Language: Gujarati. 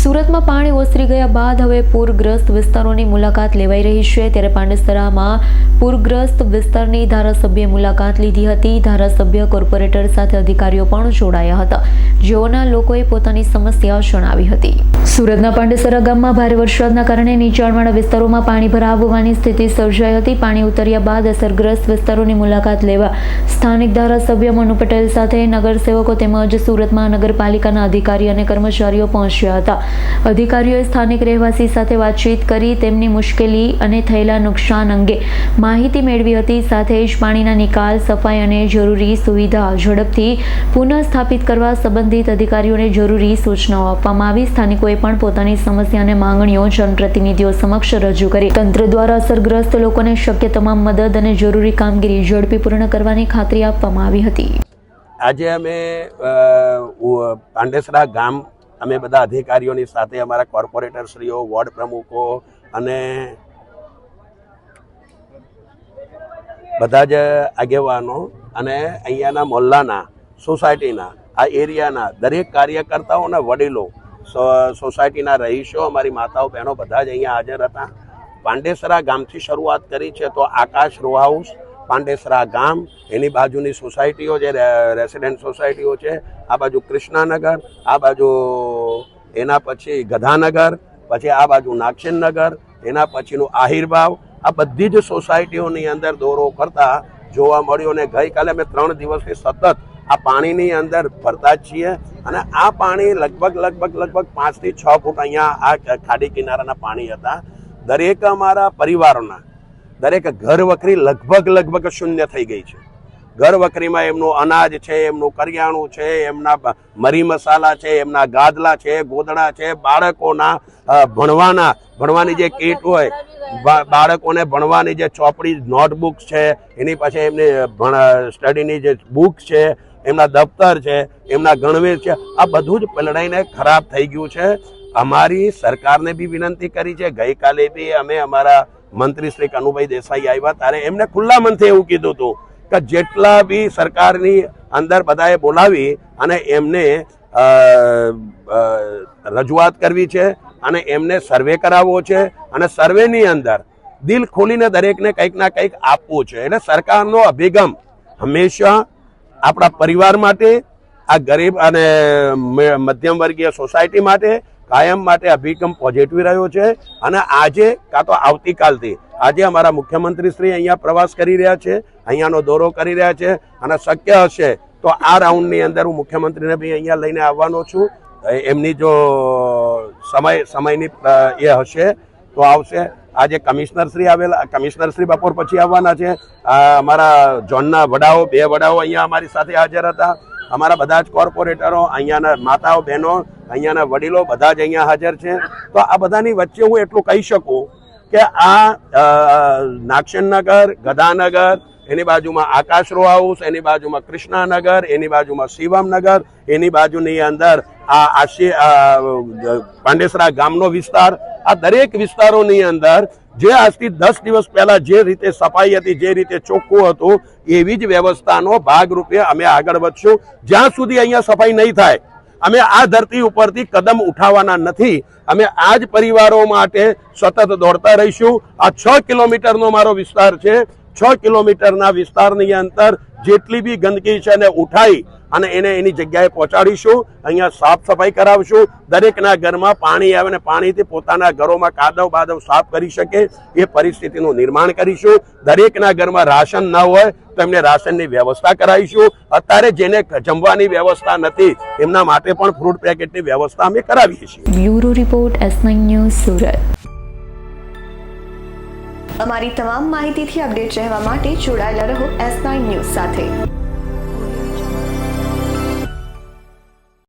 સુરતમાં પાણી ઓસરી ગયા બાદ હવે પૂરગ્રસ્ત વિસ્તારોની મુલાકાત લેવાઈ રહી છે। ત્યારે પાંડેસરામાં પૂરગ્રસ્ત વિસ્તારની ધારાસભ્યે મુલાકાત લીધી હતી। ધારાસભ્ય કોર્પોરેટર સાથે અધિકારીઓ પણ જોડાયા હતા, જેઓના લોકોએ પોતાની સમસ્યા જણાવી હતી। સુરતના પાંડેસરા ગામમાં ભારે વરસાદના કારણે નીચાણવાળા વિસ્તારોમાં પાણી ભરાવવાની સ્થિતિ સર્જાઈ હતી। પાણી ઉતર્યા બાદ અસરગ્રસ્ત વિસ્તારોની મુલાકાત લેવા સ્થાનિક ધારાસભ્ય મનુ પટેલ સાથે નગરસેવકો તેમજ સુરત મહાનગરપાલિકાના અધિકારી અને કર્મચારીઓ પહોંચ્યા હતા। અધિકારીઓએ સ્થાનિક રહેવાસી સાથે વાતચીત કરી તેમની મુશ્કેલી અને થયેલા નુકસાન અંગે માહિતી મેળવી હતી। સાથે જ પાણીના નિકાલ, સફાઈ અને જરૂરી સુવિધા ઝડપથી પુનઃસ્થાપિત કરવા સંબંધિત અધિકારીઓને જરૂરી સૂચનાઓ આપવામાં આવી। સ્થાનિકોએ પણ પોતાની સમસ્યા અને માંગણીઓ જનપ્રતિનિધિઓ સમક્ષ રજૂ કરી તંત્ર દ્વારા અસરગ્રસ્ત લોકોને શક્ય તમામ મદદ અને જરૂરી કામગીરી ઝડપી પૂર્ણ કરવાની ખાતરી આપવામાં આવી હતી। આજે અમે પાંડેસરા ગામ અમે બધા અધિકારીઓની સાથે અમારા કોર્પોરેટરશ્રીઓ, વોર્ડ પ્રમુખો અને બધા જ આગેવાનો અને અહીંયાના મોહલ્લાના, સોસાયટીના, આ એરિયાના દરેક કાર્યકર્તાઓ અને વડીલો, સોસાયટીના રહીશો, અમારી માતાઓ બહેનો બધા જ અહીંયા હાજર હતા। પાંડેસરા ગામથી શરૂઆત કરી છે તો આકાશ રો હાઉસ, પાંડેસરા ગામ, એની બાજુની સોસાયટીઓ જે રેસિડેન્ટ સોસાયટીઓ છે, આ બાજુ કૃષ્ણાનગર, આ બાજુ એના પછી ગધાનગર, પછી આ બાજુ નાગસેનનગર, એના પછીનું આહિરબાવ, આ બધી જ સોસાયટીઓની અંદર દોરો કરતા જોવા મળ્યો। અને ગઈકાલે અમે 3 દિવસથી સતત આ પાણીની અંદર ફરતા જ છીએ અને આ પાણી લગભગ 5 થી 6 ફૂટ અહીંયા આ ખાડી કિનારાના પાણી હતા। દરેક અમારા પરિવારોના દરેક ઘર વખરી લગભગ શૂન્ય થઈ ગઈ છે। ઘર વખરીમાં એમનું અનાજ છે, એમનું કરિયાણું છે, એમના મરી મસાલા છે, એમના ગાદલા છે, ગોદડા છે, બાળકોના ભણવાની જે કીટ હોય, બાળકોને ભણવાની જે ચોપડી, નોટબુક્સ છે, એની પછી એમની સ્ટડીની જે બુક્સ છે, એમના દફતર છે, એમના ગણવેશ છે, આ બધું જ પલળાઈને ખરાબ થઈ ગયું છે। અમારી સરકારને બી વિનંતી કરી છે। ગઈકાલે બી અમે અમારા મંત્રી શ્રી કનુભાઈ દેસાઈ આવ્યા ત્યારે એમને ખુલ્લા મનથી એવું કીધું હતું કે જેટલા બી સરકારની અંદર બધાએ બોલાવી અને એમને રજૂઆત કરવી છે અને એમને સર્વે કરાવવો છે અને સર્વેની અંદર દિલ ખોલીને દરેકને કંઈક ના કંઈક આપવું છે। એટલે સરકારનો અભિગમ હંમેશા આપણા પરિવાર માટે, આ ગરીબ અને મધ્યમ વર્ગીય સોસાયટી માટે કાયમ માટે અભિગમ પોઝિટિવ રહ્યો છે। અને આજે કાં તો આવતીકાલથી આજે અમારા મુખ્યમંત્રી શ્રી અહીંયા પ્રવાસ કરી રહ્યા છે, અહીંયાનો દોરો કરી રહ્યા છે અને શક્ય હશે તો આ રાઉન્ડની અંદર હું મુખ્યમંત્રીને બી અહીંયા લઈને આવવાનો છું। એમની જો સમયની એ હશે તો આવશે। આજે કમિશનર શ્રી બપોર પછી આવવાના છે। અમારા ઝોનના વડાઓ, 2 વડાઓ અહીંયા અમારી સાથે હાજર હતા। અમારા બધા જ કોર્પોરેટરો, અહીંયાના માતાઓ, બહેનો, અહીંયાના વડીલો બધા જ અહીંયા હાજર છે। તો આ બધાની વચ્ચે હું એટલું કહી શકું કે આ નાગસેનનગર, ગધાનગર, એની બાજુમાં આકાશ રો હાઉસ, એની બાજુમાં કૃષ્ણાનગર, એની બાજુમાં શિવમનગર, એની બાજુની અંદર આ પાંડેસરા ગામનો વિસ્તાર, આ દરેક વિસ્તારોની અંદર જે આજથી 10 દિવસ પહેલા જે રીતે સફાઈ હતી, જે રીતે ચોખ્ખું હતું, એવી જ વ્યવસ્થાનો ભાગરૂપે અમે આગળ વધશું। જ્યાં સુધી અહીંયા સફાઈ નહીં થાય અમે આ ધરતી ઉપરથી કદમ ઉઠાવવાના નથી। અમે આ જ પરિવારો માટે સતત દોડતા રહીશું। આ 6 કિલોમીટરનો મારો વિસ્તાર છે। 6 કિલોમીટરના વિસ્તારની અંદર જેટલી બી ગંદકી છે એને ઉઠાઈ અને એને એની જગ્યાએ પહોંચાડીશું। અહીંયા સાફ સફાઈ કરાવશું। દરેકના ઘરમાં પાણી આવે અને પાણીથી પોતાના ઘરોમાં કાદવ બાદવ સાફ કરી શકે એ પરિસ્થિતિનું નિર્માણ કરીશું। દરેકના ઘરમાં રાશન ન હોય તો એમને રાશનની વ્યવસ્થા કરાવીશું। અત્યારે જેને જમવાની વ્યવસ્થા નથી એમના માટે પણ ફ્રૂટ પેકેટની વ્યવસ્થા અમે કરાવીએ છીએ। Bureau report, S9 news, Surat. અમારી તમામ માહિતીથી અપડેટ રહેવા માટે જોડાયેલા રહો S9 ન્યૂઝ સાથે।